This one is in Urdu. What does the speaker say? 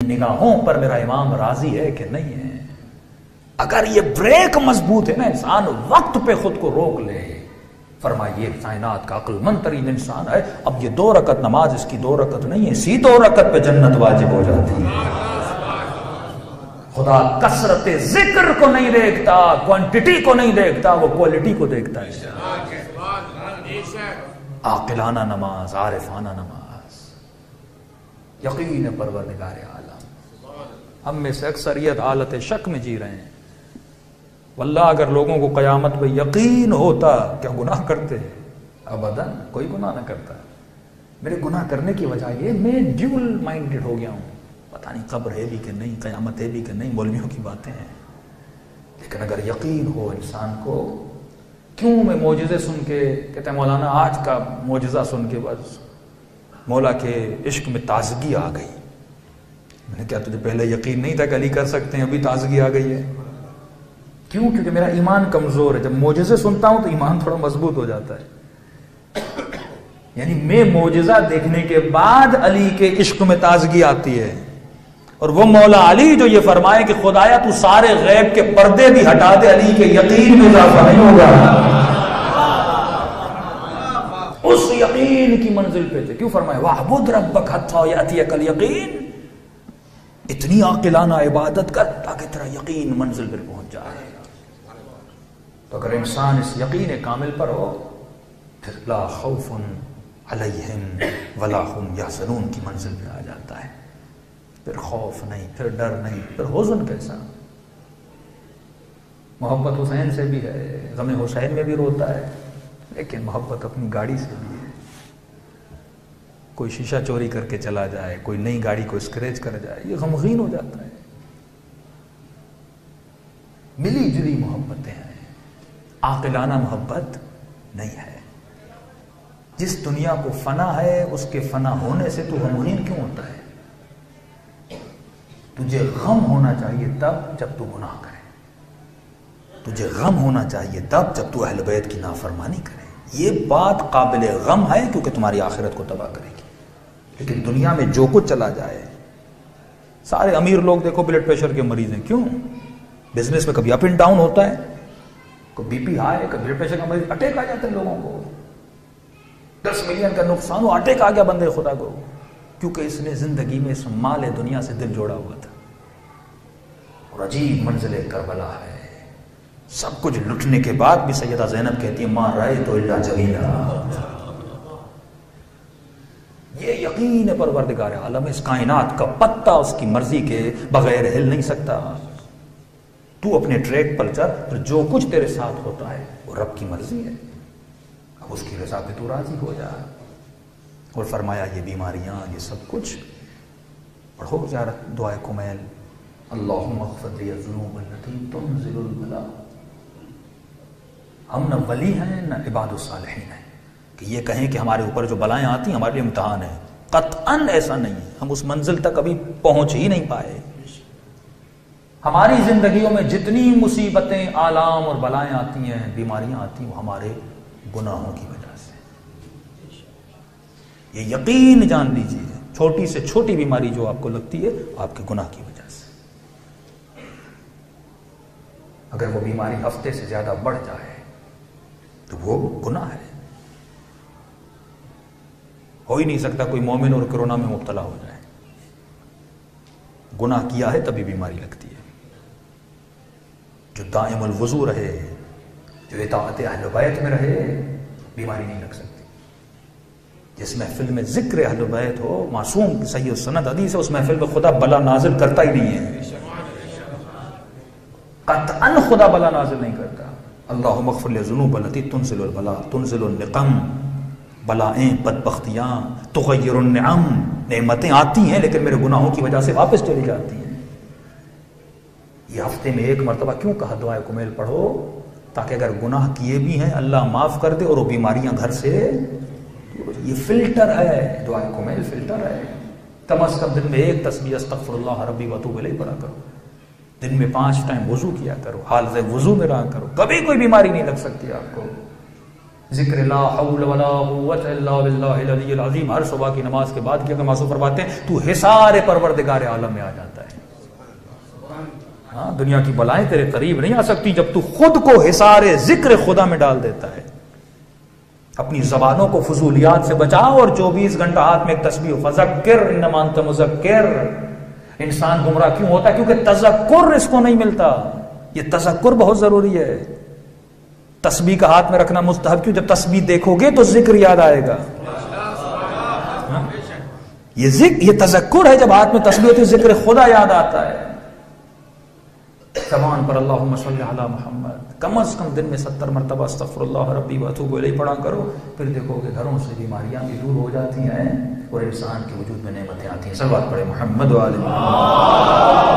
نگاہوں پر میرا امام راضی ہے کہ نہیں ہے؟ اگر یہ بریک مضبوط ہے نا، انسان وقت پہ خود کو روک لے. فرمائیے کائنات کا عقل مند ترین انسان ہے، اب یہ 2 رکعت نماز اس کی 2 رکعت نہیں ہے، اسی 2 رکعت پہ جنت واجب ہو جاتی ہے. خدا کثرت ذکر کو نہیں دیکھتا، کوانٹٹی کو نہیں دیکھتا، وہ کوالٹی کو دیکھتا ہے. عاقلانہ نماز، عارفانہ نماز، یقین پروردگار عالم. ہم میں سے اکثریت حالت شک میں جی رہے ہیں. واللہ اگر لوگوں کو قیامت پہ یقین ہوتا کیا گناہ کرتے ہیں؟ ابداً کوئی گناہ نہ کرتا. میرے گناہ کرنے کی وجہ یہ میں ڈیول مائنڈڈ ہو گیا ہوں. پتہ نہیں قبر ہے بھی کہ نہیں، قیامت ہے بھی کہ نہیں، مولویوں کی باتیں ہیں. لیکن اگر یقین ہو انسان کو، کیوں میں معجزے سن کے کہتے ہیں مولانا آج کا معجزہ سن کے بس مولا کے عشق میں تازگی آ گئی. میں نے کہا تجھے پہلے یقین نہیں تھا کہ علی کر سکتے ہیں، ابھی تازگی آ گئی ہے؟ کیوں؟ کیونکہ میرا ایمان کمزور ہے. جب معجزے سنتا ہوں تو ایمان تھوڑا مضبوط ہو جاتا ہے. یعنی میں معجزہ دیکھنے کے بعد علی کے عشق میں تازگی آتی ہے. اور وہ مولا علی جو یہ فرمائے کہ خدایا تو سارے غیب کے پردے بھی ہٹا دے، علی کے یقین میں اضافہ نہیں ہوگا. اس یقین کی منزل پہ تھے. کیوں فرمائے وَاعْبُدْ رَبَّكَ حَتَّىٰ يَأْتِيَكَ الْيَقِينُ، اتنی عاقلانہ عبادت کر تاکہ تیرا یقین منزل پر پہنچ جائے. تو اگر انسان اس یقین کامل پر ہو پھر لا خوف علیہم ولا هم یحزنون کی منزل پہ آ جاتا ہے. پھر خوف نہیں، پھر ڈر نہیں، پھر حزن کیسا؟ محبت حسین سے بھی ہے، غم حسین میں بھی روتا ہے، لیکن محبت اپنی گاڑی سے بھی ہے. کوئی شیشہ چوری کر کے چلا جائے، کوئی نئی گاڑی کو اسکریچ کر جائے، یہ غمگین ہو جاتا ہے. ملی جلی محبتیں ہیں، عاقلانہ محبت نہیں ہے. جس دنیا کو فنا ہے اس کے فنا ہونے سے تو غمگین کیوں ہوتا ہے؟ تجھے غم ہونا چاہیے تب جب تو گناہ کرے، تجھے غم ہونا چاہیے تب جب تو اہل بیت کی نافرمانی کرے. یہ بات قابل غم ہے کیونکہ تمہاری آخرت کو تباہ کرے گی. لیکن دنیا میں جو کچھ چلا جائے، سارے امیر لوگ دیکھو بلڈ پریشر کے مریض ہیں. کیوں؟ بزنس میں کبھی اپ اینڈ ڈاؤن ہوتا ہے، کبھی بی پی ہائی، کبھی بلڈ پریشر کا مریض، اٹیک آ جاتے ہیں لوگوں کو. 10 ملین کا نقصان ہو، اٹیک آ گیا بندے خدا کو، کیونکہ اس نے زندگی میں اس مال دنیا سے دل جوڑا ہوا تھا. اور عجیب منزل کربلا ہے. سب کچھ لٹنے کے بعد بھی سیدہ زینب کہتی ہے ماں رائے تو اللہ جلیلہ. یہ یقین پروردگار عالم، اس کائنات کا پتہ اس کی مرضی کے بغیر ہل نہیں سکتا. تو اپنے ٹریک پر چل، پھر جو کچھ تیرے ساتھ ہوتا ہے وہ رب کی مرضی ہے. اب اس کی رضا پہ تو راضی ہو جا. اور فرمایا یہ بیماریاں، یہ سب کچھ پڑھو یار دعائے کمیل، اللہم اغفر لی الذنوب التي تنزل البلاء. ہم نہ ولی ہیں نہ عباد الصالحین ہیں کہ یہ کہیں کہ ہمارے اوپر جو بلائیں آتی ہیں ہمارے لیے امتحان ہے. قطعاً ایسا نہیں ہے. ہم اس منزل تک ابھی پہنچ ہی نہیں پائے. ہماری زندگیوں میں جتنی مصیبتیں، آلام اور بلائیں آتی ہیں، بیماریاں آتی ہیں، وہ ہمارے گناہوں کی وجہ سے. یہ یقین جان لیجیے، چھوٹی سے چھوٹی بیماری جو آپ کو لگتی ہے آپ کے گناہ کی وجہ سے. اگر وہ بیماری ہفتے سے زیادہ بڑھ جائے تو وہ گناہ ہے. ہو ہی نہیں سکتا کوئی مومن اور کرونا میں مبتلا ہو جائے. گناہ کیا ہے تبھی بیماری لگتی ہے. جو دائم الوضو رہے، جو اطاعت اہل بیت میں رہے، بیماری نہیں لگ سکتی. جس محفل میں ذکر اہل بیت ہو، معصوم صحیح سند حدیث ہے، اس محفل میں خدا بلا نازل کرتا ہی نہیں ہے. قطعاً خدا بلا نازل نہیں کرتا. اللہم اغفر لی الذنوب التی تنزل البلاء، تنزل النقم. بلائیں، بدبختیاں، تغیر النعم، نعمتیں آتی ہیں لیکن میرے گناہوں کی وجہ سے واپس چلی جاتی ہیں. یہ ہفتے میں 1 مرتبہ کیوں کہا دعائے کمیل پڑھو؟ تاکہ اگر گناہ کیے بھی ہیں اللہ معاف کر دے اور وہ بیماریاں گھر سے. یہ فلٹر ہے، دعائے کمیل فلٹر ہے. کم از کم دن میں 1 تسبیح استغفر اللہ ربی واتوب الیہ پڑھا کرو. دن میں 5 ٹائم وضو کیا کرو، حالت وضو میں رہا کرو. کبھی کوئی بیماری نہیں لگ سکتی آپ کو. ذکر لا حول ولا قوت الا باللہ العلی العظیم ہر صبح کی نماز کے بعد کیا کہ معصوم فرماتے ہیں تو حصار پروردگار عالم میں آ جاتا ہے. ہاں دنیا کی بلائیں تیرے قریب نہیں آ سکتی جب تو خود کو حصار ذکر خدا میں ڈال دیتا ہے. اپنی زبانوں کو فضولیات سے بچاؤ اور 24 گھنٹہ ہاتھ میں ایک تسبیح فذکر انما انت مذکر. انسان گمراہ کیوں ہوتا ہے؟ کیونکہ تذکر اس کو نہیں ملتا. یہ تذکر بہت ضروری ہے. تسبیح کا ہاتھ میں رکھنا مستحب کیوں؟ جب تسبیح دیکھو گے تو ذکر یاد آئے گا. یہ تذکر ہے. جب ہاتھ میں تسبیح ہوتی ہے ذکر خدا یاد آتا ہے. زبان پر اللہم صلی علی محمد کم از کم دن میں 70 مرتبہ استغفر اللہ ربی واتوب الیہ پڑھا کرو. پھر دیکھو کہ گھروں سے بیماریاں بھی دور ہو جاتی ہیں اور انسان کے وجود میں نعمتیں آتی ہیں. صلوات پڑھے محمد و آل محمد.